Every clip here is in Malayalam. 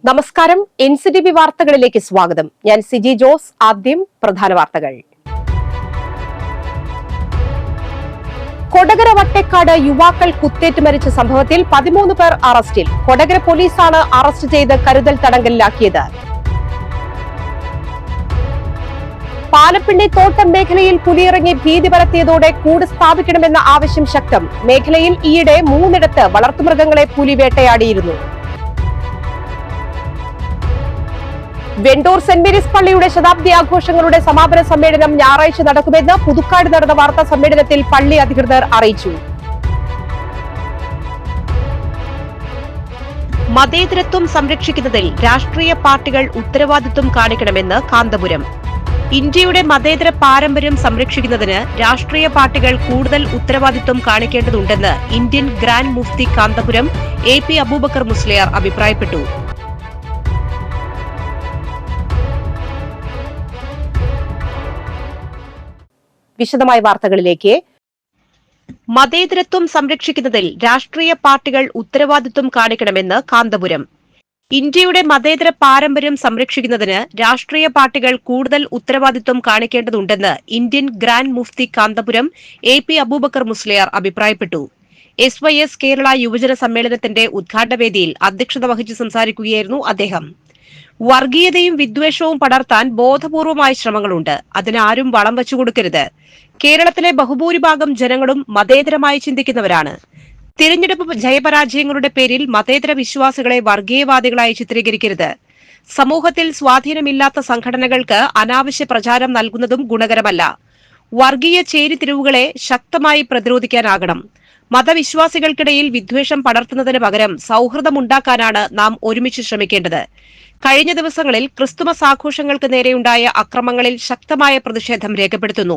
നമസ്കാരം. NCTV വാർത്തകളിലേക്ക് സ്വാഗതം. ഞാൻ സിജി ജോസ്. ആദ്യം പ്രധാന വാർത്തകൾ. കൊടകര വട്ടേക്കാട് യുവാക്കൾ കുത്തേറ്റ് മരിച്ച സംഭവത്തിൽ 13 പേർ അറസ്റ്റിൽ. കൊടകര പോലീസാണ് അറസ്റ്റ് ചെയ്ത് കരുതൽ തടങ്കലിലാക്കിയത്. പാലപ്പിള്ളി തോട്ടം മേഖലയിൽ പുലിയിറങ്ങി ഭീതി പരത്തിയതോടെ കൂട് സ്ഥാപിക്കണമെന്ന ആവശ്യം ശക്തം. മേഖലയിൽ ഈയിടെ 3 വളർത്തുമൃഗങ്ങളെ പുലി വേട്ടയാടിയിരുന്നു. വെണ്ടൂർ സെന്റ് മേരീസ് പള്ളിയുടെ ശതാബ്ദി ആഘോഷങ്ങളുടെ സമാപന സമ്മേളനം ഞായറാഴ്ച നടക്കുമെന്ന് പുതുക്കാട് നടന്ന വാർത്താ സമ്മേളനത്തിൽ പള്ളി അധികൃതർ അറിയിച്ചു. മതേതരത്വം സംരക്ഷിക്കുന്നതിൽ രാഷ്ട്രീയ പാർട്ടികൾ ഉത്തരവാദിത്വം കാണിക്കണമെന്ന് കാന്തപുരം. ഇന്ത്യയുടെ മതേതര പാരമ്പര്യം സംരക്ഷിക്കുന്നതിന് രാഷ്ട്രീയ പാർട്ടികൾ കൂടുതൽ ഉത്തരവാദിത്വം കാണിക്കേണ്ടതുണ്ടെന്ന് Indian Grand Mufti Kanthapuram AP Aboobacker Musliyar അഭിപ്രായപ്പെട്ടു. വിശദമായ വാർത്തകളിലേക്ക്. മതേതരത്വം സംരക്ഷിക്കുന്നതിൽ രാഷ്ട്രീയ പാർട്ടികൾ ഉത്തരവാദിത്വം കാണിക്കണമെന്ന് കാന്തപുരം. ഇന്ത്യയുടെ മതേതര പാരമ്പര്യം സംരക്ഷിക്കുന്നതിന് രാഷ്ട്രീയ പാർട്ടികൾ കൂടുതൽ ഉത്തരവാദിത്വം കാണിക്കേണ്ടതുണ്ടെന്ന് Indian Grand Mufti Kanthapuram AP Aboobacker Musliyar അഭിപ്രായപ്പെട്ടു. SYS കേരള യുവജന സമ്മേളനത്തിന്റെ ഉദ്ഘാടനവേദിയിൽ അധ്യക്ഷത വഹിച്ച് സംസാരിക്കുകയായിരുന്നു അദ്ദേഹം. വർഗീയതയും വിദ്വേഷവും പടർത്താൻ ബോധപൂർവമായ ശ്രമങ്ങളുണ്ട്. അതിനാരും വളം വെച്ചുകൊടുക്കരുത്. കേരളത്തിലെ ബഹുഭൂരിഭാഗം ജനങ്ങളും മതേതരമായി ചിന്തിക്കുന്നവരാണ്. തിരഞ്ഞെടുപ്പ് ജയപരാജയങ്ങളുടെ പേരിൽ മതേതര വിശ്വാസികളെ വർഗീയവാദികളായി ചിത്രീകരിക്കരുത്. സമൂഹത്തിൽ സ്വാധീനമില്ലാത്ത സംഘടനകൾക്ക് അനാവശ്യ പ്രചാരം നൽകുന്നതും ഗുണകരമല്ല. വർഗീയ ചേരിതിരിവുകളെ ശക്തമായി പ്രതിരോധിക്കാനാകണം. മതവിശ്വാസികൾക്കിടയിൽ വിദ്വേഷം പടർത്തുന്നതിന് പകരം സൌഹൃദമുണ്ടാക്കാനാണ് നാം ഒരുമിച്ച് ശ്രമിക്കേണ്ടത്. കഴിഞ്ഞ ദിവസങ്ങളിൽ ക്രിസ്തുമസ് ആഘോഷങ്ങൾക്ക് നേരെയുണ്ടായ അക്രമങ്ങളിൽ ശക്തമായ പ്രതിഷേധം രേഖപ്പെടുത്തുന്നു.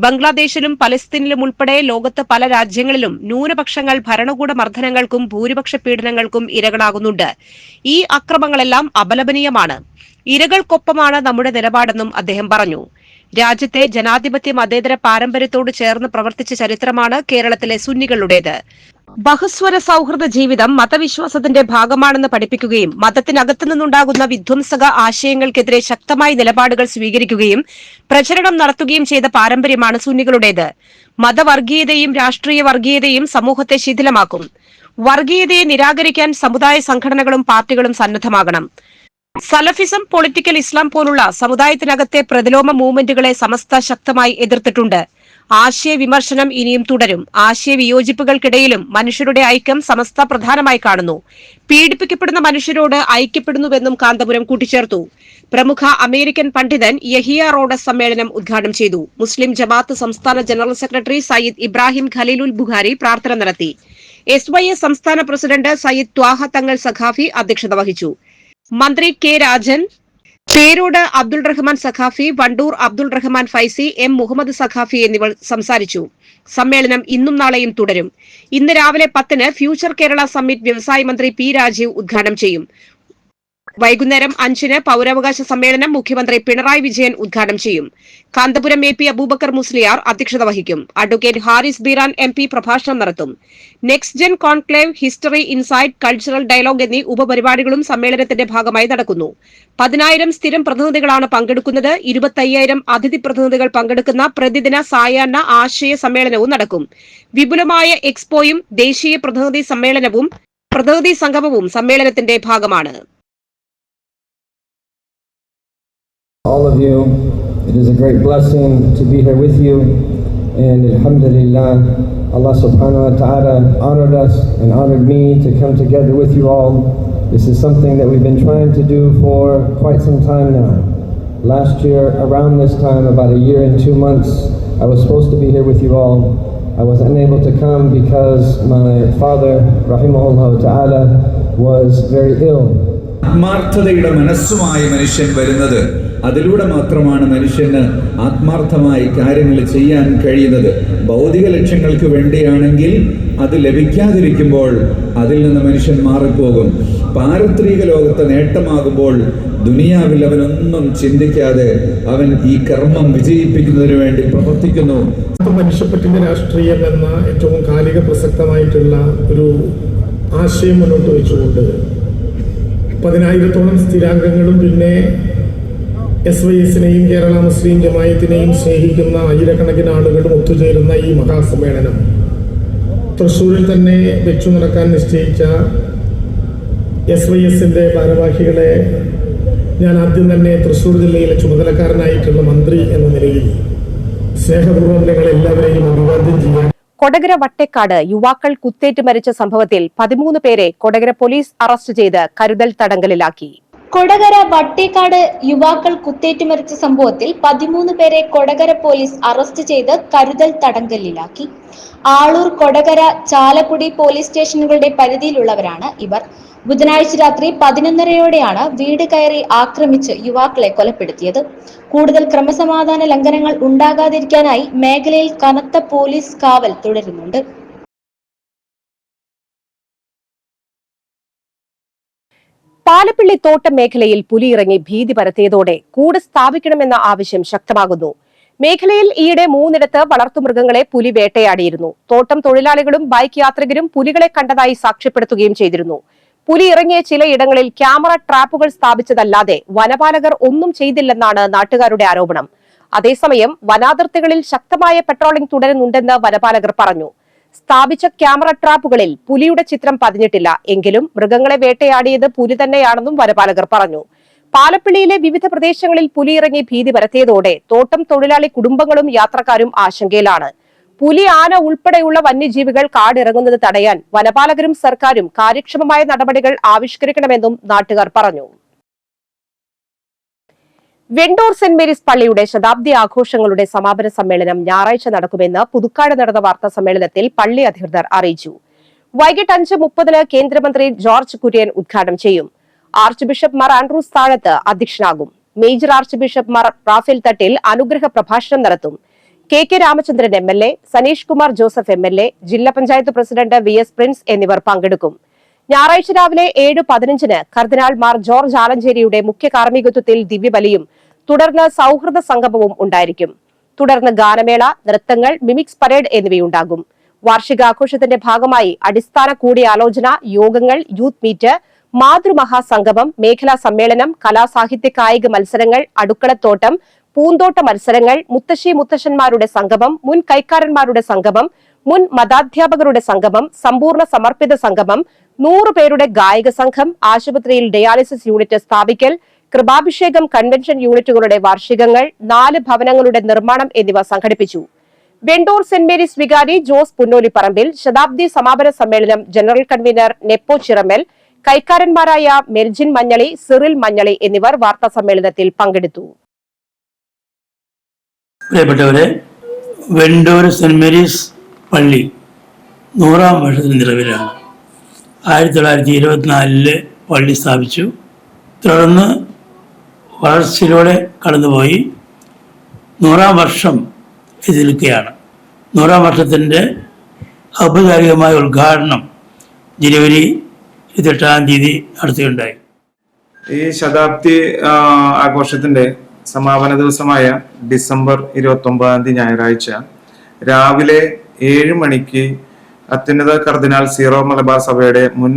ബംഗ്ലാദേശിലും പലസ്തീനിലും ഉൾപ്പെടെ ലോകത്ത് പല രാജ്യങ്ങളിലും ന്യൂനപക്ഷങ്ങൾ ഭരണകൂട മർദ്ദനങ്ങൾക്കും ഭൂരിപക്ഷ പീഡനങ്ങൾക്കും ഇരകളാകുന്നുണ്ട്. ഈ അക്രമങ്ങളെല്ലാം അപലപനീയമാണ്. ഇരകൾക്കൊപ്പമാണ് നമ്മുടെ നിലപാടെന്നും അദ്ദേഹം പറഞ്ഞു. രാജ്യത്തെ ജനാധിപത്യ മതേതര പാരമ്പര്യത്തോട് ചേർന്ന് പ്രവർത്തിച്ച ചരിത്രമാണ് കേരളത്തിലെ സുന്നികളുടേത്. ബഹുസ്വര സൌഹൃദ ജീവിതം മതവിശ്വാസത്തിന്റെ ഭാഗമാണെന്ന് പഠിപ്പിക്കുകയും മതത്തിനകത്തു നിന്നുണ്ടാകുന്ന വിധ്വംസക ആശയങ്ങൾക്കെതിരെ ശക്തമായ നിലപാടുകൾ സ്വീകരിക്കുകയും പ്രചരണം നടത്തുകയും ചെയ്ത പാരമ്പര്യമാണ് സുന്നികളുടേത്. മതവർഗീയതയും രാഷ്ട്രീയ വർഗീയതയും സമൂഹത്തെ ശിഥിലമാക്കും. വർഗീയതയെ നിരാകരിക്കാൻ സമുദായ സംഘടനകളും പാർട്ടികളും സന്നദ്ധമാകണം. സലഫിസം, പൊളിറ്റിക്കൽ ഇസ്ലാം പോലുള്ള സമുദായത്തിനകത്തെ പ്രതിലോമ മൂവ്മെന്റുകളെ സമസ്ത ശക്തമായി എതിർത്തിട്ടുണ്ട്. ആശയവിമർശനം ഇനിയും തുടരും. ആശയവിയോജിപ്പുകൾക്കിടയിലും മനുഷ്യരുടെ ഐക്യം സമസ്ത പ്രധാനമായി കാണുന്നു. പീഡിപ്പിക്കപ്പെടുന്ന മനുഷ്യരോട് ഐക്യപ്പെടുന്നുവെന്നും കാന്തപുരം കൂട്ടിച്ചേർത്തു. പ്രമുഖ അമേരിക്കൻ പണ്ഡിതൻ യഹിയ റോഡസ് സമ്മേളനം ഉദ്ഘാടനം ചെയ്തു. മുസ്ലിം ജമാഅത്ത് സംസ്ഥാന ജനറൽ സെക്രട്ടറി സയ്യിദ് ഇബ്രാഹിം ഖലീലുൽ ബുഖാരി പ്രാർത്ഥന നടത്തി. SYS സംസ്ഥാന പ്രസിഡന്റ് സയ്യിദ് ത്വാഹ തങ്ങൾ സഖാഫി അധ്യക്ഷത വഹിച്ചു. മന്ത്രി K രാജൻ, പേരോട് അബ്ദുൾ റഹ്മാൻ സഖാഫി, വണ്ടൂർ അബ്ദുൾ റഹ്മാൻ ഫൈസി, M മുഹമ്മദ് സഖാഫി എന്നിവർ സംസാരിച്ചു. സമ്മേളനം ഇന്നും നാളെയും തുടരും. ഇന്ന് രാവിലെ 10 ഫ്യൂച്ചർ കേരള സമ്മിറ്റ് വ്യവസായ മന്ത്രി P രാജീവ് ഉദ്ഘാടനം ചെയ്യും. വൈകുന്നേരം 5 പൌരാവകാശ സമ്മേളനം മുഖ്യമന്ത്രി പിണറായി വിജയൻ ഉദ്ഘാടനം ചെയ്യും. കാന്തപുരം AP അബൂബക്കർ മുസ്ലിയാർ അധ്യക്ഷത വഹിക്കും. അഡ്വക്കേറ്റ് ഹാരിസ് ബീറാൻ MP പ്രഭാഷണം നടത്തും. Next gen conclave, history insight, cultural dialogue എന്നീ ഉപപരിപാടികളും സമ്മേളനത്തിന്റെ ഭാഗമായി നടക്കുന്നു. 10,000 സ്ഥിരം പ്രതിനിധികളാണ് പങ്കെടുക്കുന്നത്. 25,000 അതിഥി പ്രതിനിധികൾ പങ്കെടുക്കുന്ന പ്രതിദിന സായാഹ്ന ആശയ സമ്മേളനവും നടക്കും. വിപുലമായ എക്സ്പോയും ദേശീയ പ്രതിനിധി സംഗമവും സമ്മേളനത്തിന്റെ ഭാഗമാണ്. All of you, it is a great blessing to be here with you, and alhamdulillah, Allah subhanahu wa ta'ala honored us and honored me to come together with you all. This is something that we've been trying to do for quite some time now. Last year, around this time, about a year and 2 months, I was supposed to be here with you all. I was unable to come because my father, rahimahullah ta'ala, was very ill. ആത്മാർത്ഥതയുടെ മനസ്സുമായി മനുഷ്യൻ വരുന്നത്, അതിലൂടെ മാത്രമാണ് മനുഷ്യന് ആത്മാർത്ഥമായി കാര്യങ്ങൾ ചെയ്യാൻ കഴിയുന്നത്. ഭൗതിക ലക്ഷ്യങ്ങൾക്ക് വേണ്ടിയാണെങ്കിൽ അത് ലഭിക്കാതിരിക്കുമ്പോൾ അതിൽ നിന്ന് മനുഷ്യൻ മാറിപ്പോകും. പാരത്രിക ലോകത്തെ നേട്ടമാകുമ്പോൾ ദുനിയാവിൽ അവനൊന്നും ചിന്തിക്കാതെ അവൻ ഈ കർമ്മം വിജയിപ്പിക്കുന്നതിന് വേണ്ടി പ്രവർത്തിക്കുന്നു. മനുഷ്യപ്പറ്റിന്റെ രാഷ്ട്രീയം എന്ന ഏറ്റവും കാലിക പ്രസക്തമായിട്ടുള്ള ഒരു ആശയം മുന്നോട്ട് വെച്ചുകൊണ്ട് 10,000-ഓളം സ്ഥിരാംഗങ്ങളും പിന്നെ SYSനെയും കേരള മുസ്ലിം ജമായത്തിനെയും സ്നേഹിക്കുന്ന ആയിരക്കണക്കിന് ആളുകളും ഒത്തുചേരുന്ന ഈ മഹാസമ്മേളനം തൃശ്ശൂരിൽ തന്നെ വെച്ചു നടക്കാൻ നിശ്ചയിച്ച SYSന്റെ ഭാരവാഹികളെ ഞാൻ ആദ്യം തന്നെ തൃശ്ശൂർ ജില്ലയിലെ ചുമതലക്കാരനായിട്ടുള്ള മന്ത്രി എന്ന നിലയിൽ സ്നേഹപൂർവ്വം നിങ്ങളെല്ലാവരെയും അഭിവാദ്യം ചെയ്യാൻ. കൊടകര വട്ടേക്കാട് യുവാക്കൾ കുത്തേറ്റ് മരിച്ച സംഭവത്തിൽ 13 പേരെ കൊടകര പോലീസ് അറസ്റ്റ് ചെയ്ത് കരുതൽ തടങ്കലിലാക്കി. കൊടകര വട്ടേക്കാട് യുവാക്കൾ കുത്തേറ്റ് മരിച്ച സംഭവത്തിൽ 13 പേരെ കൊടകര പോലീസ് അറസ്റ്റ് ചെയ്ത് കരുതൽ തടങ്കലിലാക്കി. ആളൂർ, കൊടകര, ചാലക്കുടി പോലീസ് സ്റ്റേഷനുകളുടെ പരിധിയിലുള്ളവരാണ് ഇവർ. ബുധനാഴ്ച രാത്രി 11:30-ഓടെയാണ് വീട് കയറി ആക്രമിച്ച് യുവാക്കളെ കൊലപ്പെടുത്തിയത്. കൂടുതൽ ക്രമസമാധാന ലംഘനങ്ങൾ ഉണ്ടാകാതിരിക്കാനായി മേഖലയിൽ കനത്ത പോലീസ് കാവൽ തുടരുന്നുണ്ട്. പാലപ്പിള്ളി തോട്ടം മേഖലയിൽ പുലി ഇറങ്ങി ഭീതി പരത്തിയതോടെ കൂട് സ്ഥാപിക്കണമെന്ന ആവശ്യം ശക്തമാകുന്നു. മേഖലയിൽ ഈയിടെ 3 വളർത്തുമൃഗങ്ങളെ പുലി വേട്ടയാടിയിരുന്നു. തോട്ടം തൊഴിലാളികളും ബൈക്ക് യാത്രികരും പുലികളെ കണ്ടതായി സാക്ഷ്യപ്പെടുത്തുകയും ചെയ്തിരുന്നു. പുലി ഇറങ്ങിയ ചിലയിടങ്ങളിൽ ക്യാമറ ട്രാപ്പുകൾ സ്ഥാപിച്ചതല്ലാതെ വനപാലകർ ഒന്നും ചെയ്തില്ലെന്നാണ് നാട്ടുകാരുടെ ആരോപണം. അതേസമയം വനാതിർത്തികളിൽ ശക്തമായ പെട്രോളിംഗ് തുടരുന്നുണ്ടെന്ന് വനപാലകർ പറഞ്ഞു. സ്ഥാപിച്ച ക്യാമറ ട്രാപ്പുകളിൽ പുലിയുടെ ചിത്രം പതിഞ്ഞിട്ടില്ല. എങ്കിലും മൃഗങ്ങളെ വേട്ടയാടിയത് പുലി തന്നെയാണെന്നും വനപാലകർ പറഞ്ഞു. പാലപ്പിള്ളിയിലെ വിവിധ പ്രദേശങ്ങളിൽ പുലി ഇറങ്ങി ഭീതി പരത്തിയതോടെ തോട്ടം തൊഴിലാളി കുടുംബങ്ങളും യാത്രക്കാരും ആശങ്കയിലാണ്. പുലി, ആന ഉൾപ്പെടെയുള്ള വന്യജീവികൾ കാടിറങ്ങുന്നത് തടയാൻ വനപാലകരും സർക്കാരും കാര്യക്ഷമമായ നടപടികൾ ആവിഷ്കരിക്കണമെന്നും നാട്ടുകാർ പറഞ്ഞു. വെണ്ടൂർ സെന്റ് മേരീസ് പള്ളിയുടെ ശതാബ്ദി ആഘോഷങ്ങളുടെ സമാപന സമ്മേളനം ഞായറാഴ്ച നടക്കുമെന്ന് പുതുക്കാട് നടന്ന വാർത്താ സമ്മേളനത്തിൽ പള്ളി അധികൃതർ അറിയിച്ചു. വൈകിട്ട് 5:30 കേന്ദ്രമന്ത്രി ജോർജ് കുര്യൻ ഉദ്ഘാടനം ചെയ്യും. ആർച്ച് ബിഷപ്പ് മാർ ആൻഡ്രൂസ് താഴത്ത് അധ്യക്ഷനാകും. Major archbishop Mar Raphael Thattil അനുഗ്രഹ പ്രഭാഷണം നടത്തും. KK Ramachandran MLA, Saneesh Kumar Joseph MLA, ജില്ലാ പഞ്ചായത്ത് പ്രസിഡന്റ് VS പ്രിൻസ് എന്നിവർ പങ്കെടുക്കും. ഞായറാഴ്ച രാവിലെ 7:15 കർദിനാൾ മാർ ജോർജ് ആലഞ്ചേരിയുടെ മുഖ്യ കാർമ്മികത്വത്തിൽ ദിവ്യബലിയും തുടർന്ന് സൗഹൃദ സംഗമവും ഉണ്ടായിരിക്കും. തുടർന്ന് ഗാനമേള, നൃത്തങ്ങൾ, മിമിക്സ് പരേഡ് എന്നിവയുണ്ടാകും. വാർഷികാഘോഷത്തിന്റെ ഭാഗമായി അടിസ്ഥാന കൂടിയാലോചന, യോഗങ്ങൾ, യൂത്ത് മീറ്റ്, മാതൃമഹാസംഗമം, മേഖലാ സമ്മേളനം, കലാസാഹിത്യ കായിക മത്സരങ്ങൾ, അടുക്കളത്തോട്ടം, പൂന്തോട്ട മത്സരങ്ങൾ, മുത്തശ്ശി മുത്തശ്ശന്മാരുടെ സംഗമം, മുൻ കൈക്കാരന്മാരുടെ സംഗമം, മുൻ മതാധ്യാപകരുടെ സംഗമം, സമ്പൂർണ്ണ സമർപ്പിത സംഗമം, 100 പേരുടെ ഗായക സംഘം, ആശുപത്രിയിൽ ഡയാലിസിസ് യൂണിറ്റ് സ്ഥാപിക്കൽ, കൃപാഭിഷേകം, കൺവെൻഷൻ യൂണിറ്റുകളുടെ വാർഷികങ്ങൾ, 4 ഭവനങ്ങളുടെ നിർമ്മാണം എന്നിവ സംഘടിപ്പിച്ചു. വെണ്ടൂർ സെന്റ് മേരീസ് വികാരി ജോസ് പുന്നോലിപ്പറമ്പിൽ ശതാബ്ദി സമാപന സമ്മേളനം ജനറൽ കൺവീനർ നെപ്പോ ചിറമൽ, കൈക്കാരന്മാരായ മെൽജിൻ മഞ്ഞളി, സിറിൽ മഞ്ഞളി എന്നിവർ വാർത്താ സമ്മേളനത്തിൽ പങ്കെടുത്തു. പ്രിയപ്പെട്ടവരെ, വെണ്ടൂർ സെന്റ് മേരീസ് പള്ളി 100-ാം വർഷത്തിൽ നിലവിലാണ്. 1924 പള്ളി സ്ഥാപിച്ചു. തുടർന്ന് വളർച്ചയിലൂടെ കടന്നുപോയി 100-ാം വർഷം എത്തിനിൽക്കുകയാണ്. 100-ാം വർഷത്തിൻ്റെ ഔപചാരികമായ ഉദ്ഘാടനം ജനുവരി 28-ാം തീയതി നടത്തുകയുണ്ടായി. ഈ ശതാബ്ദി ആഘോഷത്തിന്റെ സമാപന ദിവസമായ ഡിസംബർ 29-ാം തീയതി ഞായറാഴ്ച രാവിലെ 7 മണിക്ക് അത്യുന്നത കർദിനാൾ സീറോ മലബാർ സഭയുടെ മുൻ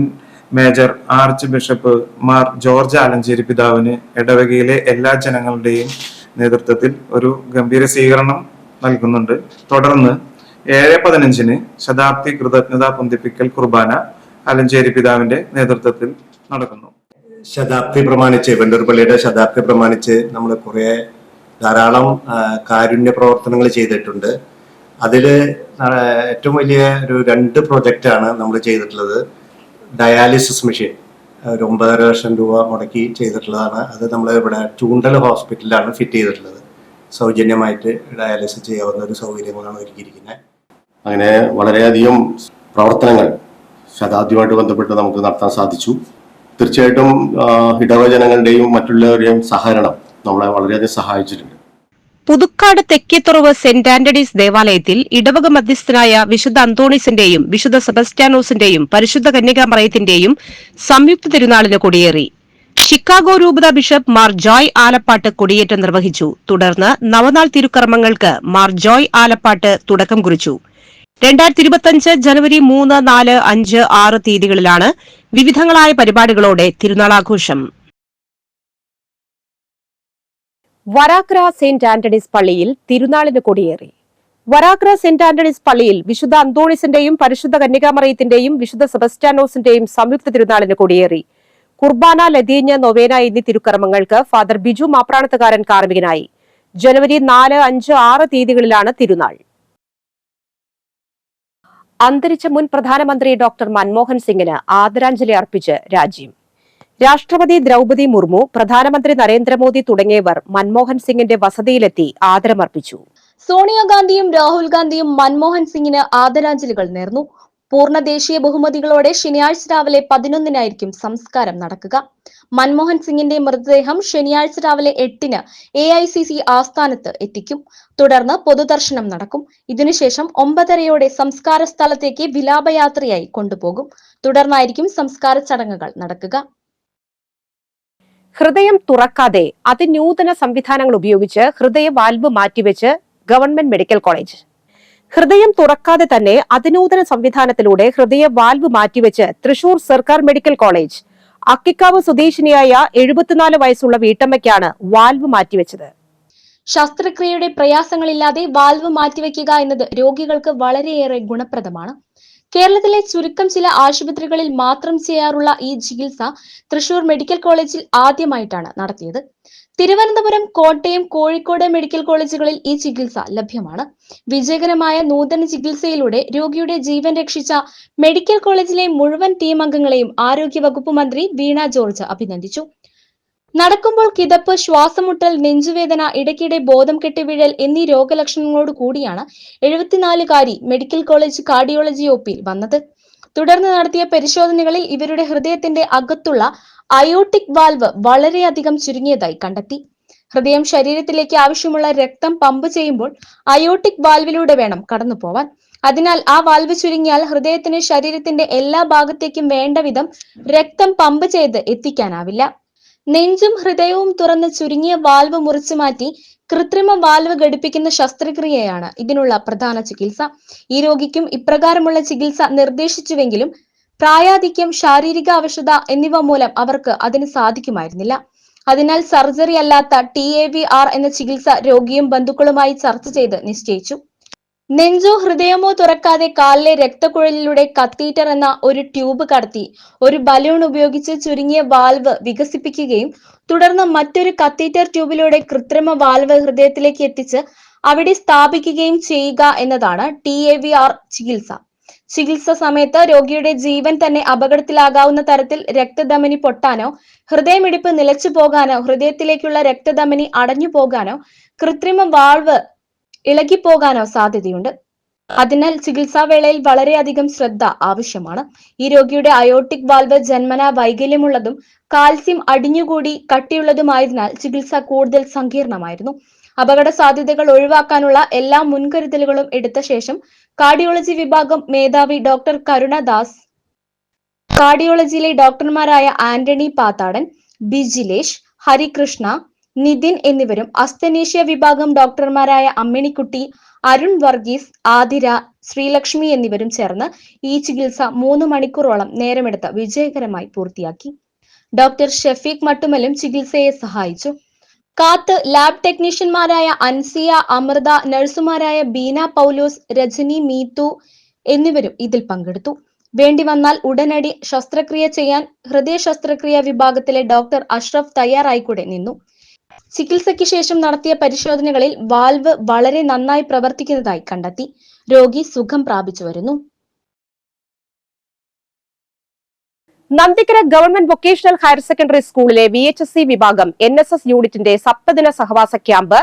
major archbishop Mar George Alencherry പിതാവിന് ഇടവകയിലെ എല്ലാ ജനങ്ങളുടെയും നേതൃത്വത്തിൽ ഒരു ഗംഭീര സ്വീകരണം നൽകുന്നുണ്ട്. തുടർന്ന് 7:15 ശതാബ്ദി കൃതജ്ഞതാ പൊന്തിപ്പിക്കൽ കുർബാന ആലഞ്ചേരി പിതാവിന്റെ നേതൃത്വത്തിൽ നടക്കുന്നു. ശതാബ്ദി പ്രമാണിച്ച്, വെണ്ടൂർ പള്ളിയുടെ ശതാബ്ദി പ്രമാണിച്ച് നമ്മൾ ധാരാളം കാരുണ്യ പ്രവർത്തനങ്ങൾ ചെയ്തിട്ടുണ്ട്. അതിൽ ഏറ്റവും വലിയ ഒരു 2 പ്രൊജക്റ്റാണ് നമ്മൾ ചെയ്തിട്ടുള്ളത്. ഡയാലിസിസ് മെഷീൻ ഒരു 9.5 ലക്ഷം രൂപ മുടക്കി ചെയ്തിട്ടുള്ളതാണ്. അത് നമ്മൾ ഇവിടെ ചൂണ്ടൽ ഹോസ്പിറ്റലിലാണ് ഫിറ്റ് ചെയ്തിട്ടുള്ളത്. സൗജന്യമായിട്ട് ഡയാലിസിസ് ചെയ്യാവുന്ന ഒരു സൗകര്യങ്ങളാണ് ഒരുക്കിയിരിക്കുന്നത്. അങ്ങനെ വളരെയധികം പ്രവർത്തനങ്ങൾ ശതാബ്ദിയുമായിട്ട് ബന്ധപ്പെട്ട് നമുക്ക് നടത്താൻ സാധിച്ചു. തീർച്ചയായിട്ടും ഇടവജനങ്ങളുടെയും മറ്റുള്ളവരുടെയും സഹകരണം നമ്മളെ വളരെയധികം സഹായിച്ചിട്ടുണ്ട്. പുതുക്കാട് തെക്കേത്തുറവ് സെന്റ് ആന്റണീസ് ദേവാലയത്തിൽ ഇടവക മധ്യസ്ഥനായ വിശുദ്ധ അന്തോണീസിന്റെയും വിശുദ്ധ സെബസ്റ്റ്യാനോസിന്റെയും പരിശുദ്ധ കന്യകാമറിയത്തിന്റെയും സംയുക്ത തിരുനാളിന് കൊടിയേറി. ഷിക്കാഗോ രൂപത ബിഷപ്പ് മാർ ജോയ് ആലപ്പാട്ട് കൊടിയേറ്റം നിർവഹിച്ചു. തുടർന്ന് നവനാൾ തിരുക്കർമ്മങ്ങൾക്ക് മാർ ജോയ് ആലപ്പാട്ട് തുടക്കം കുറിച്ചു. 2025 ജനുവരി 3, 4, 5, 6 തീയതികളിലാണ് വിവിധങ്ങളായ പരിപാടികളോടെ തിരുനാളാഘോഷം. വരാക്ര സെന്റ് ആന്റണീസ് പള്ളിയിൽ തിരുനാളിന് കൊടിയേറി. വരാക്ര സെന്റ് ആന്റണീസ് പള്ളിയിൽ വിശുദ്ധ അന്തോണിസിന്റെയും പരിശുദ്ധ കന്യകാമറിയത്തിന്റെയും വിശുദ്ധ സെബസ്റ്റ്യാനോസിന്റെയും സംയുക്ത തിരുനാളിന് കൊടിയേറി. കുർബാന, ലതീഞ്ഞ്, നൊവേന എന്നീ തിരുക്കർമ്മങ്ങൾക്ക് ഫാദർ ബിജു മാപ്രാണത്തുകാരൻ കാർമ്മികനായി. ജനുവരി 4, 5, 6 തീയതികളിലാണ് തിരുനാൾ. അന്തരിച്ച മുൻ പ്രധാനമന്ത്രി ഡോക്ടർ മൻമോഹൻ സിംഗിന് ആദരാഞ്ജലി അർപ്പിച്ച് രാജ്യം. രാഷ്ട്രപതി ദ്രൗപദി മുർമു, പ്രധാനമന്ത്രി നരേന്ദ്രമോദി തുടങ്ങിയവർ മൻമോഹൻ സിംഗിന്റെ വസതിയിലെത്തി ആദരമർപ്പിച്ചു. സോണിയാഗാന്ധിയും രാഹുൽ ഗാന്ധിയും മൻമോഹൻ സിംഗിന് ആദരാഞ്ജലികൾ നേർന്നു. പൂർണ്ണ ദേശീയ ബഹുമതികളോടെ ശനിയാഴ്ച രാവിലെ 11-നായിരിക്കും സംസ്കാരം നടക്കുക. മൻമോഹൻ സിംഗിന്റെ മൃതദേഹം ശനിയാഴ്ച രാവിലെ 8-ന് AICC ആസ്ഥാനത്ത് എത്തിക്കും. തുടർന്ന് പൊതുദർശനം നടക്കും. ഇതിനുശേഷം 9:30-യോടെ സംസ്കാര സ്ഥലത്തേക്ക് വിലാപയാത്രയായി കൊണ്ടുപോകും. തുടർന്നായിരിക്കും സംസ്കാര ചടങ്ങുകൾ നടക്കുക. ഹൃദയം തുറക്കാതെ അതിനൂതന സംവിധാനങ്ങൾ ഉപയോഗിച്ച് ഹൃദയ വാൽവ് മാറ്റിവെച്ച് ഗവൺമെന്റ് മെഡിക്കൽ കോളേജ്. ഹൃദയം തുറക്കാതെ തന്നെ അതിനൂതന സംവിധാനത്തിലൂടെ ഹൃദയ വാൽവ് മാറ്റിവെച്ച് തൃശൂർ സർക്കാർ മെഡിക്കൽ കോളേജ്. അക്കിക്കാവ് സ്വദേശിനിയായ 74 വയസ്സുള്ള വീട്ടമ്മയ്ക്കാണ് വാൽവ് മാറ്റിവെച്ചത്. ശസ്ത്രക്രിയയുടെ പ്രയാസങ്ങളില്ലാതെ വാൽവ് മാറ്റിവെക്കുക എന്നത് രോഗികൾക്ക് വളരെയേറെ ഗുണപ്രദമാണ്. കേരളത്തിലെ ചുരുക്കം ചില ആശുപത്രികളിൽ മാത്രം ചെയ്യാറുള്ള ഈ ചികിത്സ തൃശൂർ മെഡിക്കൽ കോളേജിൽ ആദ്യമായിട്ടാണ് നടത്തിയത്. തിരുവനന്തപുരം, കോട്ടയം, കോഴിക്കോട് മെഡിക്കൽ കോളേജുകളിൽ ഈ ചികിത്സ ലഭ്യമാണ്. വിജയകരമായ നൂതന ചികിത്സയിലൂടെ രോഗിയുടെ ജീവൻ രക്ഷിച്ച മെഡിക്കൽ കോളേജിലെ മുഴുവൻ ടീം അംഗങ്ങളെയും ആരോഗ്യവകുപ്പ് മന്ത്രി വീണ ജോർജ് അഭിനന്ദിച്ചു. നടക്കുമ്പോൾ കിതപ്പ്, ശ്വാസമുട്ടൽ, നെഞ്ചുവേദന, ഇടയ്ക്കിടെ ബോധം കെട്ടിവീഴൽ എന്നീ രോഗലക്ഷണങ്ങളോട് കൂടിയാണ് 74-കാരി മെഡിക്കൽ കോളേജ് കാർഡിയോളജി ഒപിയിൽ വന്നത്. തുടർന്ന് നടത്തിയ പരിശോധനകളിൽ ഇവരുടെ ഹൃദയത്തിന്റെ അകത്തുള്ള അയോട്ടിക് വാൽവ് വളരെയധികം ചുരുങ്ങിയതായി കണ്ടെത്തി. ഹൃദയം ശരീരത്തിലേക്ക് ആവശ്യമുള്ള രക്തം പമ്പ് ചെയ്യുമ്പോൾ അയോട്ടിക് വാൽവിലൂടെ വേണം കടന്നുപോവാൻ. അതിനാൽ ആ വാൽവ് ചുരുങ്ങിയാൽ ഹൃദയത്തിന് ശരീരത്തിന്റെ എല്ലാ ഭാഗത്തേക്കും വേണ്ട വിധം രക്തം പമ്പ് ചെയ്ത് എത്തിക്കാനാവില്ല. നെഞ്ചും ഹൃദയവും തുറന്ന് ചുരുങ്ങിയ വാൽവ് മുറിച്ചു മാറ്റി കൃത്രിമ വാൽവ് ഘടിപ്പിക്കുന്ന ശസ്ത്രക്രിയയാണ് ഇതിനുള്ള പ്രധാന ചികിത്സ. ഈ രോഗിക്കും ഇപ്രകാരമുള്ള ചികിത്സ നിർദ്ദേശിച്ചുവെങ്കിലും പ്രായാധിക്യം, ശാരീരിക അവശത എന്നിവ മൂലം അവർക്ക് അതിന് സാധിക്കുമായിരുന്നില്ല. അതിനാൽ സർജറി അല്ലാത്ത TAVR എന്ന ചികിത്സ രോഗിയും ബന്ധുക്കളുമായി ചർച്ച ചെയ്ത് നിശ്ചയിച്ചു. നെഞ്ചോ ഹൃദയമോ തുറക്കാതെ കാലിലെ രക്തക്കുഴലിലൂടെ കത്തീറ്റർ എന്ന ഒരു ട്യൂബ് കടത്തി ഒരു ബലൂൺ ഉപയോഗിച്ച് ചുരുങ്ങിയ വാൽവ് വികസിപ്പിക്കുകയും തുടർന്ന് മറ്റൊരു കത്തീറ്റർ ട്യൂബിലൂടെ കൃത്രിമ വാൽവ് ഹൃദയത്തിലേക്ക് എത്തിച്ച് അവിടെ സ്ഥാപിക്കുകയും ചെയ്യുക എന്നതാണ് TAVR ചികിത്സ. ചികിത്സ സമയത്ത് രോഗിയുടെ ജീവൻ തന്നെ അപകടത്തിലാകാവുന്ന തരത്തിൽ രക്തധമനി പൊട്ടാനോ, ഹൃദയമിടിപ്പ് നിലച്ചു പോകാനോ, ഹൃദയത്തിലേക്കുള്ള രക്തധമനി അടഞ്ഞു പോകാനോ, കൃത്രിമ വാൾവ് ഇളകിപ്പോകാനോ സാധ്യതയുണ്ട്. അതിനാൽ ചികിത്സാവേളയിൽ വളരെയധികം ശ്രദ്ധ ആവശ്യമാണ്. ഈ രോഗിയുടെ അയോട്ടിക് വാൽവ് ജന്മനാ വൈകല്യമുള്ളതും കാൽസ്യം അടിഞ്ഞുകൂടി കട്ടിയുള്ളതുമായതിനാൽ ചികിത്സ കൂടുതൽ സങ്കീർണമായിരുന്നു. അപകട സാധ്യതകൾ ഒഴിവാക്കാനുള്ള എല്ലാ മുൻകരുതലുകളും എടുത്ത ശേഷം കാർഡിയോളജി വിഭാഗം മേധാവി ഡോക്ടർ കരുണദാസ്, കാർഡിയോളജിയിലെ ഡോക്ടർമാരായ ആന്റണി പാത്താടൻ, ബിജിലേഷ്, ഹരികൃഷ്ണ, നിതിൻ എന്നിവരും അസ്തനേഷ്യ വിഭാഗം ഡോക്ടർമാരായ അമ്മിണിക്കുട്ടി, അരുൺ വർഗീസ്, ആതിര, ശ്രീലക്ഷ്മി എന്നിവരും ചേർന്ന് ഈ ചികിത്സ 3 മണിക്കൂറോളം നേരമെടുത്ത് വിജയകരമായി പൂർത്തിയാക്കി. ഡോക്ടർ ഷഫീഖ് മട്ടുമലും ചികിത്സയെ സഹായിച്ചു. കാത്ത് ലാബ് ടെക്നീഷ്യന്മാരായ അൻസിയ, അമൃത, നഴ്സുമാരായ ബീന പൗലോസ്, രജനി, മീതു എന്നിവരും ഇതിൽ പങ്കെടുത്തു. വേണ്ടി വന്നാൽ ഉടനടി ശസ്ത്രക്രിയ ചെയ്യാൻ ഹൃദയ ശസ്ത്രക്രിയ വിഭാഗത്തിലെ ഡോക്ടർ അഷ്റഫ് തയ്യാറായിക്കൂടെ നിന്നു. ചികിത്സയ്ക്ക് ശേഷം നടത്തിയ പരിശോധനകളിൽ വാൽവ് വളരെ നന്നായി പ്രവർത്തിക്കുന്നതായി കണ്ടെത്തി. രോഗി സുഖം പ്രാപിച്ചു വരുന്നു. Nandikkara government vocational higher secondary സ്കൂളിലെ VHSC വിഭാഗം NSS യൂണിറ്റിന്റെ സപ്തദിന സഹവാസ ക്യാമ്പ്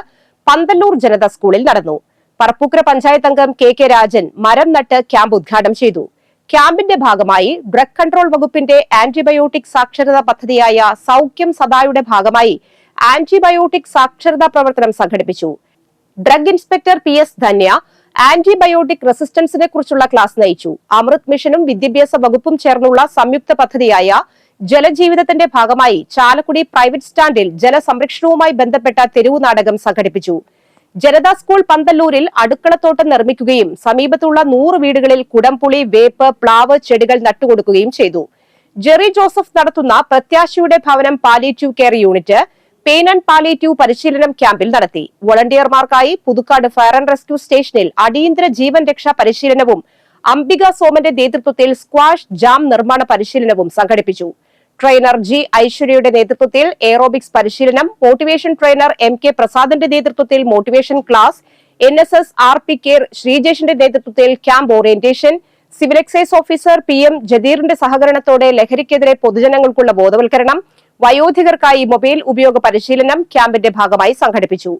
പന്തല്ലൂർ ജനത സ്കൂളിൽ നടന്നു. പറപ്പൂക്കര പഞ്ചായത്ത് അംഗം KK രാജൻ മരം നട്ട് ക്യാമ്പ് ഉദ്ഘാടനം ചെയ്തു. ക്യാമ്പിന്റെ ഭാഗമായി ഡ്രഗ് കൺട്രോൾ വകുപ്പിന്റെ ആന്റിബയോട്ടിക് സാക്ഷരതാ പദ്ധതിയായ സൗഖ്യം സദായുടെ ഭാഗമായി ആന്റിബയോട്ടിക് സാക്ഷരതാ പ്രവർത്തനം സംഘടിപ്പിച്ചു. Drug inspector PS Dhanya antibiotic റെസിസ്റ്റൻസിനെ കുറിച്ചുള്ള ക്ലാസ് നയിച്ചു. അമൃത് മിഷനും വിദ്യാഭ്യാസ വകുപ്പും ചേർന്നുള്ള സംയുക്ത പദ്ധതിയായ ജലജീവിതത്തിന്റെ ഭാഗമായി ചാലക്കുടി പ്രൈവറ്റ് സ്റ്റാൻഡിൽ ജലസംരക്ഷണവുമായി ബന്ധപ്പെട്ട തെരുവു നാടകം സംഘടിപ്പിച്ചു. ജനതാ സ്കൂൾ പന്തല്ലൂരിൽ അടുക്കളത്തോട്ടം നിർമ്മിക്കുകയും സമീപത്തുള്ള 100 വീടുകളിൽ കുടംപുളി, വേപ്പ്, പ്ലാവ് ചെടികൾ നട്ടുകൊടുക്കുകയും ചെയ്തു. ജെറി ജോസഫ് നടത്തുന്ന പ്രത്യാശയുടെ ഭവനം palliative care unit pain and palliative പരിശീലനം ക്യാമ്പിൽ നടത്തി. വോളണ്ടിയർമാർക്കായി പുതുക്കാട് ഫയർ ആൻഡ് റെസ്ക്യൂ സ്റ്റേഷനിൽ അടിയന്തര ജീവൻ രക്ഷാ പരിശീലനവും അംബിക സോമന്റെ നേതൃത്വത്തിൽ സ്ക്വാഷ് ജാം നിർമ്മാണ പരിശീലനവും സംഘടിപ്പിച്ചു. ട്രെയിനർ ജി ഐശ്വര്യയുടെ നേതൃത്വത്തിൽ എയറോബിക്സ് പരിശീലനം, മോട്ടിവേഷൻ ട്രെയിനർ MK പ്രസാദിന്റെ നേതൃത്വത്തിൽ മോട്ടിവേഷൻ ക്ലാസ്, NSS RP കെയർ ശ്രീജേഷിന്റെ നേതൃത്വത്തിൽ camp orientation, civil excise officer PM ജദീറിന്റെ സഹകരണത്തോടെ ലഹരിക്കെതിരെ പൊതുജനങ്ങൾക്കുള്ള ബോധവൽക്കരണം, വയോധികർക്കായി മൊബൈൽ ഉപയോഗ പരിശീലനം ക്യാമ്പിന്റെ ഭാഗമായി സംഘടിപ്പിച്ചു.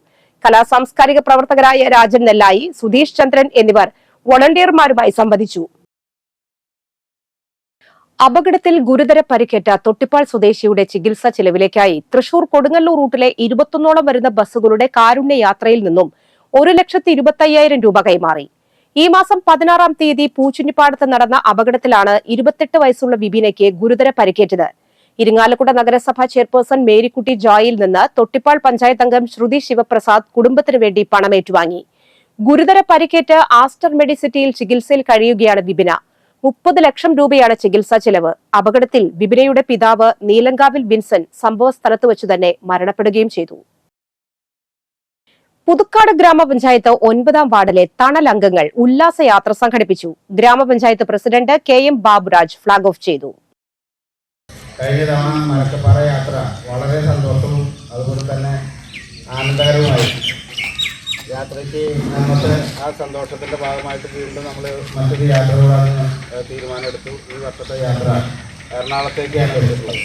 കലാസാംസ്കാരിക പ്രവർത്തകരായ രാജൻ നെല്ലായി, സുധീഷ് ചന്ദ്രൻ എന്നിവർ വോളണ്ടിയർമാരുമായി സംവദിച്ചു. അപകടത്തിൽ ഗുരുതര പരിക്കേറ്റ തൊട്ടിപ്പാൾ സ്വദേശിയുടെ ചികിത്സാ ചെലവിലേക്കായി തൃശൂർ കൊടുങ്ങല്ലൂർ റൂട്ടിലെ 21ഓളം വരുന്ന ബസ്സുകളുടെ കാരുണ്യ യാത്രയിൽ നിന്നും 1,25,000 രൂപ കൈമാറി. ഈ മാസം 16-ാം തീയതി പൂച്ചുന്നിപ്പാടത്ത് നടന്ന അപകടത്തിലാണ് 28 വയസ്സുള്ള വിബിനയ്ക്ക് ഗുരുതര പരിക്കേറ്റത്. ഇരിങ്ങാലക്കുട നഗരസഭാ ചെയർപേഴ്സൺ മേരിക്കുട്ടി ജോയിൽ നിന്ന് തൊട്ടിപ്പാൾ പഞ്ചായത്ത് അംഗം ശ്രുതി ശിവപ്രസാദ് കുടുംബത്തിനു വേണ്ടി പണം ഏറ്റുവാങ്ങി. ഗുരുതര പരിക്കേറ്റ് ആസ്റ്റർ മെഡിസിറ്റിയിൽ ചികിത്സയിൽ കഴിയുകയാണ് വിബിന. 30 ലക്ഷം രൂപയാണ് ചികിത്സാ ചെലവ്. അപകടത്തിൽ വിബിനയുടെ പിതാവ് നീലങ്കാവിൽ വിൻസെന്റ് സംഭവ സ്ഥലത്ത് വെച്ച് തന്നെ മരണപ്പെടുകയും ചെയ്തു. പുതുക്കാട് ഗ്രാമപഞ്ചായത്ത് 9-ാം വാർഡിലെ തണൽ അംഗങ്ങൾ ഉല്ലാസയാത്ര സംഘടിപ്പിച്ചു. ഗ്രാമപഞ്ചായത്ത് president KM Baburaj flag off ചെയ്തു. കഴിഞ്ഞ തവണ മലക്കപ്പാറ യാത്ര വളരെ സന്തോഷവും അതുപോലെ തന്നെ ആനന്ദകരവുമായി. യാത്രയ്ക്ക് നമുക്ക് ആ സന്തോഷത്തിൻ്റെ ഭാഗമായിട്ട് വീണ്ടും നമ്മൾ മറ്റൊരു യാത്രകളാണ് തീരുമാനമെടുത്തു. ഈ വർഷത്തെ യാത്ര എറണാകുളത്തേക്കാണ് എടുത്തിട്ടുള്ളത്.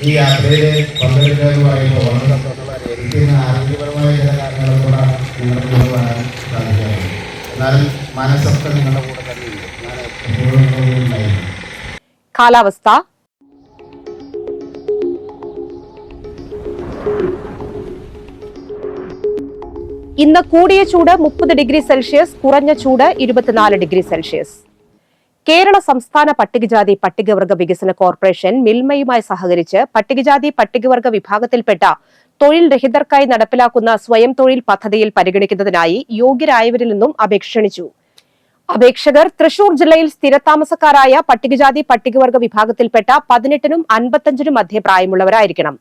ഈ യാത്രയിൽ പങ്കെടുക്കുക എന്ന് പറയുമ്പോൾ വളരെ സന്തോഷമാണ്. എനിക്ക് ആരോഗ്യപരമായ ചില കാര്യങ്ങളും കൂടെ നിങ്ങളുടെ കൂടെ വരാൻ സാധിക്കാറുണ്ട്. എന്നാലും മനസ്സൊക്കെ നിങ്ങളുടെ കൂടെ തന്നെയുണ്ട്. ഞാൻ എപ്പോഴും ഉണ്ടായിരുന്നു. കാലാവസ്ഥ. ഇന്ന് കൂടിയ ചൂട് 30 ഡിഗ്രി സെൽഷ്യസ്, കുറഞ്ഞ ചൂട് 24 ഡിഗ്രി സെൽഷ്യസ്. കേരള സംസ്ഥാന പട്ടികജാതി പട്ടികവർഗ വികസന കോർപ്പറേഷൻ മിൽമയുമായി സഹകരിച്ച് പട്ടികജാതി പട്ടികവർഗ വിഭാഗത്തിൽപ്പെട്ട തൊഴിൽ രഹിതർക്കായി നടപ്പിലാക്കുന്ന സ്വയം തൊഴിൽ പദ്ധതിയിൽ പരിഗണിക്കുന്നതിനായി യോഗ്യരായവരിൽ നിന്നും അപേക്ഷ ക്ഷണിച്ചു. അപേക്ഷകർ തൃശൂർ ജില്ലയിൽ സ്ഥിരതാമസക്കാരായ പട്ടികജാതി പട്ടികവർഗ വിഭാഗത്തിൽപ്പെട്ട 18-നും 55-നും മധ്യ പ്രായമുള്ളവരായിരിക്കണം.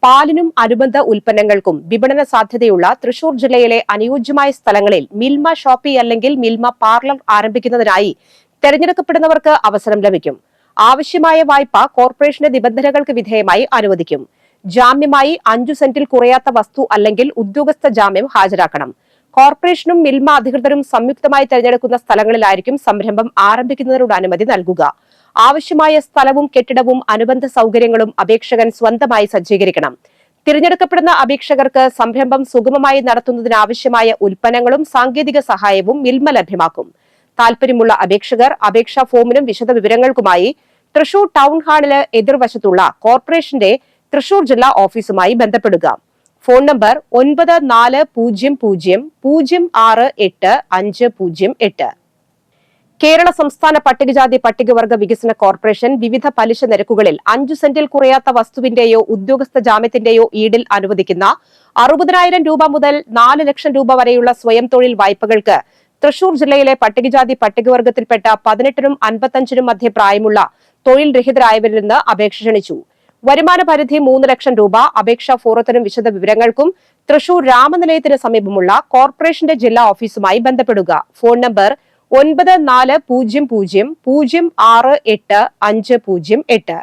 പാലിനും അനുബന്ധ ഉൽപ്പന്നങ്ങൾക്കും വിപണന സാധ്യതയുള്ള തൃശൂർ ജില്ലയിലെ അനുയോജ്യമായ സ്ഥലങ്ങളിൽ മിൽമ ഷോപ്പി അല്ലെങ്കിൽ മിൽമ പാർലർ ആരംഭിക്കുന്നതിനായി തെരഞ്ഞെടുക്കപ്പെടുന്നവർക്ക് അവസരം ലഭിക്കും. ആവശ്യമായ വായ്പ കോർപ്പറേഷന്റെ നിബന്ധനകൾക്ക് വിധേയമായി അനുവദിക്കും. ജാമ്യമായി 5 സെന്റിൽ കുറയാത്ത വസ്തു അല്ലെങ്കിൽ ഉദ്യോഗസ്ഥ ജാമ്യം ഹാജരാക്കണം. കോർപ്പറേഷനും മിൽമ അധികൃതരും സംയുക്തമായി തെരഞ്ഞെടുക്കുന്ന സ്ഥലങ്ങളിലായിരിക്കും സംരംഭം ആരംഭിക്കുന്നതിനുള്ള അനുമതി നൽകുക. ആവശ്യമായ സ്ഥലവും കെട്ടിടവും അനുബന്ധ സൗകര്യങ്ങളും അപേക്ഷകൻ സ്വന്തമായി സജ്ജീകരിക്കണം. തിരഞ്ഞെടുക്കപ്പെടുന്ന അപേക്ഷകർക്ക് സംരംഭം സുഗമമായി നടത്തുന്നതിനാവശ്യമായ ഉൽപ്പന്നങ്ങളും സാങ്കേതിക സഹായവും മിൽമ ലഭ്യമാക്കും. താൽപര്യമുള്ള അപേക്ഷകർ അപേക്ഷാ ഫോമിനും വിശദ വിവരങ്ങൾക്കുമായി തൃശൂർ ടൗൺ ഹാളിന് എതിർവശത്തുള്ള കോർപ്പറേഷന്റെ തൃശൂർ ജില്ലാ ഓഫീസുമായി ബന്ധപ്പെടുക. Phone number 9400068508. കേരള സംസ്ഥാന പട്ടികജാതി പട്ടികവർഗ വികസന കോർപ്പറേഷൻ വിവിധ പലിശ നിരക്കുകളിൽ 5 സെന്റിൽ കുറയാത്ത വസ്തുവിന്റെയോ ഉദ്യോഗസ്ഥ ജാമ്യത്തിന്റെയോ ഈടിൽ അനുവദിക്കുന്ന 60,000 രൂപ മുതൽ 4 ലക്ഷം രൂപ വരെയുള്ള സ്വയം തൊഴിൽ വായ്പകൾക്ക് തൃശൂർ ജില്ലയിലെ പട്ടികജാതി പട്ടികവർഗത്തിൽപ്പെട്ട 18-നും 55-നും മധ്യ പ്രായമുള്ള തൊഴിൽ രഹിതരായവരിൽ നിന്ന് അപേക്ഷ ക്ഷണിച്ചു. വരുമാന പരിധി 3 ലക്ഷം രൂപ. അപേക്ഷാ ഫോറത്തിനും വിശദ വിവരങ്ങൾക്കും തൃശൂർ രാമനിലയത്തിന് സമീപമുള്ള കോർപ്പറേഷന്റെ ജില്ലാ ഓഫീസുമായി ബന്ധപ്പെടുക. Phone number 9400068508.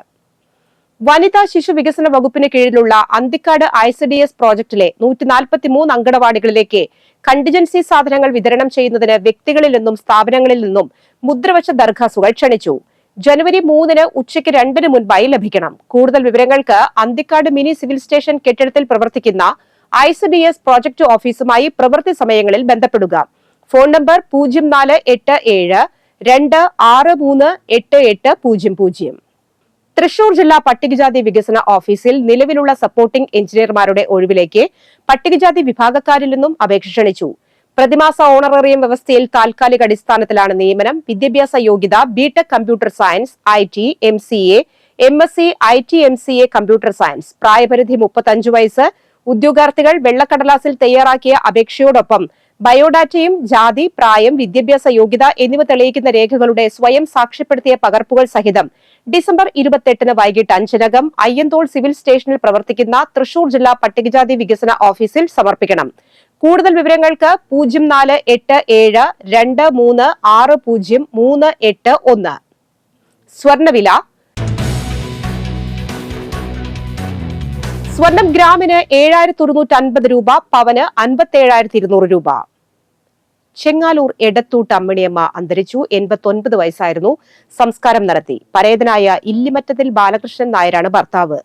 വനിതാ ശിശു വികസന വകുപ്പിന് കീഴിലുള്ള അന്തിക്കാട് ICDS പ്രോജക്ടിലെ 143 അങ്കണവാടികളിലേക്ക് കണ്ടിജൻസി സാധനങ്ങൾ വിതരണം ചെയ്യുന്നതിന് വ്യക്തികളിൽ നിന്നും സ്ഥാപനങ്ങളിൽ നിന്നും മുദ്രവച്ച ദർഖാസുകൾ ക്ഷണിച്ചു. ജനുവരി 3-ന് ഉച്ചയ്ക്ക് 2-ന് മുൻപായി ലഭിക്കണം. കൂടുതൽ വിവരങ്ങൾക്ക് അന്തിക്കാട് മിനി സിവിൽ സ്റ്റേഷൻ കെട്ടിടത്തിൽ പ്രവർത്തിക്കുന്ന ICDS പ്രോജക്ട് ഓഫീസുമായി പ്രവൃത്തി സമയങ്ങളിൽ ബന്ധപ്പെടുക. Phone number 0487263800. തൃശൂർ ജില്ലാ പട്ടികജാതി വികസന ഓഫീസിൽ നിലവിലുള്ള സപ്പോർട്ടിംഗ് എഞ്ചിനീയർമാരുടെ ഒഴിവിലേക്ക് പട്ടികജാതി വിഭാഗക്കാരിൽ നിന്നും അപേക്ഷ ക്ഷണിച്ചു. പ്രതിമാസ ഓണറേറിയം വ്യവസ്ഥയിൽ താൽക്കാലിക അടിസ്ഥാനത്തിലാണ് നിയമനം. വിദ്യാഭ്യാസ യോഗ്യത BTech computer science, IT, MCA, MSc, IT, MCA computer science. പ്രായപരിധി 35 വയസ്സ്. ഉദ്യോഗാർത്ഥികൾ വെള്ളക്കടലാസിൽ തയ്യാറാക്കിയ അപേക്ഷയോടൊപ്പം ബയോഡാറ്റയും ജാതി, പ്രായം, വിദ്യാഭ്യാസ യോഗ്യത എന്നിവ തെളിയിക്കുന്ന രേഖകളുടെ സ്വയം സാക്ഷ്യപ്പെടുത്തിയ പകർപ്പുകൾ സഹിതം ഡിസംബർ 28 വൈകിട്ട് 5-നകം അയ്യന്തോൾ സിവിൽ സ്റ്റേഷനിൽ പ്രവർത്തിക്കുന്ന തൃശൂർ ജില്ലാ പട്ടികജാതി വികസന ഓഫീസിൽ സമർപ്പിക്കണം. കൂടുതൽ വിവരങ്ങൾക്ക് 0487236038. സ്വർണ്ണവില. സ്വർണം ഗ്രാമിന് 7,150 രൂപ, പവന് 57,200 രൂപ. ചെങ്ങാലൂർ എടത്തൂട്ട് അമ്മിണിയമ്മ അന്തരിച്ചു. 89 വയസ്സായിരുന്നു. സംസ്കാരം നടത്തി. പരേതനായ ഇല്ലിമറ്റത്തിൽ ബാലകൃഷ്ണൻ നായരാണ് ഭർത്താവ്.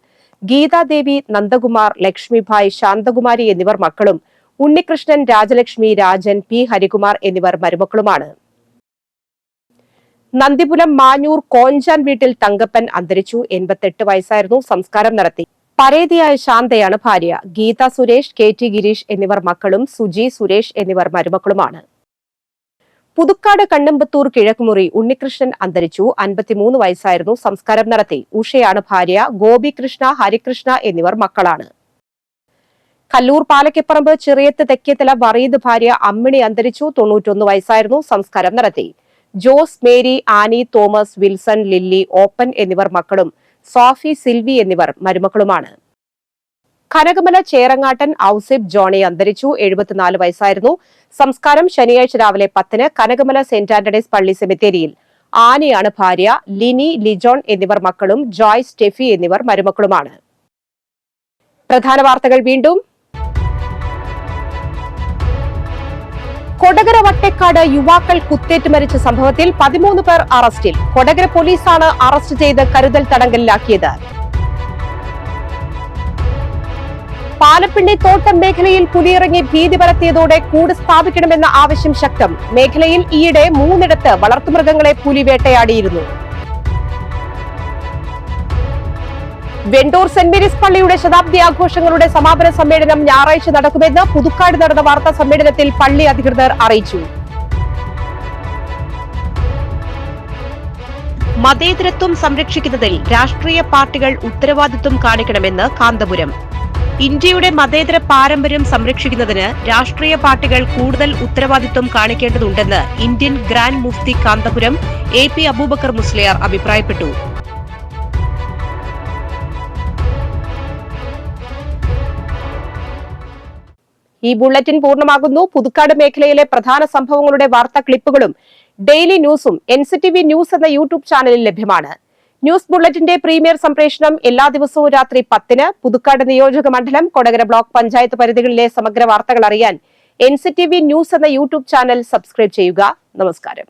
ഗീതാദേവി, നന്ദകുമാർ, ലക്ഷ്മിഭായ്, ശാന്തകുമാരി എന്നിവർ മക്കളും ഉണ്ണികൃഷ്ണൻ, രാജലക്ഷ്മി, രാജൻ, പി ഹരികുമാർ എന്നിവർ മരുമക്കളുമാണ്. നന്ദിപുരം മാഞ്ഞൂർ കോഞ്ചാൻ വീട്ടിൽ തങ്കപ്പൻ അന്തരിച്ചു. 88 വയസ്സായിരുന്നു. സംസ്കാരം നടത്തി. പരേതിയായ ശാന്തയാണ് ഭാര്യ. ഗീത സുരേഷ്, KT ഗിരീഷ് എന്നിവർ മക്കളും സുജി, സുരേഷ് എന്നിവർ മരുമക്കളുമാണ്. പുതുക്കാട് കണ്ണമ്പത്തൂർ കിഴക്കുമുറി ഉണ്ണികൃഷ്ണൻ അന്തരിച്ചു. 53 വയസ്സായിരുന്നു. സംസ്കാരം നടത്തി. ഉഷയാണ് ഭാര്യ. ഗോപികൃഷ്ണ, ഹരികൃഷ്ണ എന്നിവർ മക്കളാണ്. കല്ലൂർ പാലക്കപ്പറമ്പ് ചിറിയത്ത് തെക്കേത്തല വറീദ് ഭാര്യ അമ്മിണി അന്തരിച്ചു. 91 വയസ്സായിരുന്നു. സംസ്കാരം നടത്തി. Jose, Mary, Annie, Thomas, Wilson, Lilly, ഓപ്പൻ എന്നിവർ മക്കളും സോഫി, സിൽവി എന്നിവർ മരുമക്കളുമാണ്. കനകമല ചേറങ്ങാട്ടൻ ഔസിബ് ജോണി അന്തരിച്ചു. 74 വയസ്സായിരുന്നു. സംസ്കാരം ശനിയാഴ്ച രാവിലെ 10-ന് കനകമല സെന്റ് ആന്റണീസ് പള്ളി സെമിത്തേരിയിൽ. ആനിയാണ് ഭാര്യ. ലിനി, ലിജോൺ എന്നിവർ മക്കളും ജോയ്, സ്റ്റെഫി എന്നിവർ മരുമക്കളുമാണ്. പ്രധാന വാർത്തകൾ വീണ്ടും. കൊടകര വട്ടേക്കാട് യുവാക്കൾ കുത്തേറ്റ് മരിച്ച സംഭവത്തിൽ 13 പേർ അറസ്റ്റിൽ. കൊടകര പോലീസാണ് അറസ്റ്റ് ചെയ്ത് കരുതൽ തടങ്കലിലാക്കിയത്. പാലപ്പിള്ളി തോട്ടം മേഖലയിൽ പുലിയിറങ്ങി ഭീതി പരത്തിയതോടെ കൂട് സ്ഥാപിക്കണമെന്ന ആവശ്യം ശക്തം. മേഖലയിൽ ഈയിടെ 3 വളർത്തുമൃഗങ്ങളെ പുലി വേട്ടയാടിയിരുന്നു. വെണ്ടൂർ സെന്റ് മേരീസ് പള്ളിയുടെ ശതാബ്ദി ആഘോഷങ്ങളുടെ സമാപന സമ്മേളനം ഞായറാഴ്ച നടക്കുമെന്ന് പുതുക്കാട് നടന്ന വാർത്താ സമ്മേളനത്തിൽ പള്ളി അധികൃതർ അറിയിച്ചു. മതേതരത്വം സംരക്ഷിക്കുന്നതിൽ രാഷ്ട്രീയ പാർട്ടികൾ ഉത്തരവാദിത്വം കാണിക്കണമെന്ന് കാന്തപുരം. ഇന്ത്യയുടെ മതേതര പാരമ്പര്യം സംരക്ഷിക്കുന്നതിന് രാഷ്ട്രീയ പാർട്ടികൾ കൂടുതൽ ഉത്തരവാദിത്വം കാണിക്കേണ്ടതുണ്ടെന്ന് Indian Grand Mufti Kanthapuram AP Aboobacker Musliyar അഭിപ്രായപ്പെട്ടു. ഈ ബുള്ളറ്റിൻ പൂർണ്ണമാകുന്നു. പുതുക്കാട് മേഖലയിലെ പ്രധാന സംഭവങ്ങളുടെ വാർത്താ ക്ലിപ്പുകളും ഡെയിലി ന്യൂസും NCTV ന്യൂസ് എന്ന യൂട്യൂബ് ചാനലിൽ ലഭ്യമാണ്. ന്യൂസ് ബുള്ളറ്റിന്റെ പ്രീമിയർ സംപ്രേഷണം എല്ലാ ദിവസവും രാത്രി 10-ന്. പുതുക്കാട് നിയോജക മണ്ഡലം, കൊടകര ബ്ലോക്ക് പഞ്ചായത്ത് പരിധികളിലെ സമഗ്ര വാർത്തകൾ അറിയാൻ NCTV ന്യൂസ് എന്ന യൂട്യൂബ് ചാനൽ സബ്സ്ക്രൈബ് ചെയ്യുക. നമസ്കാരം.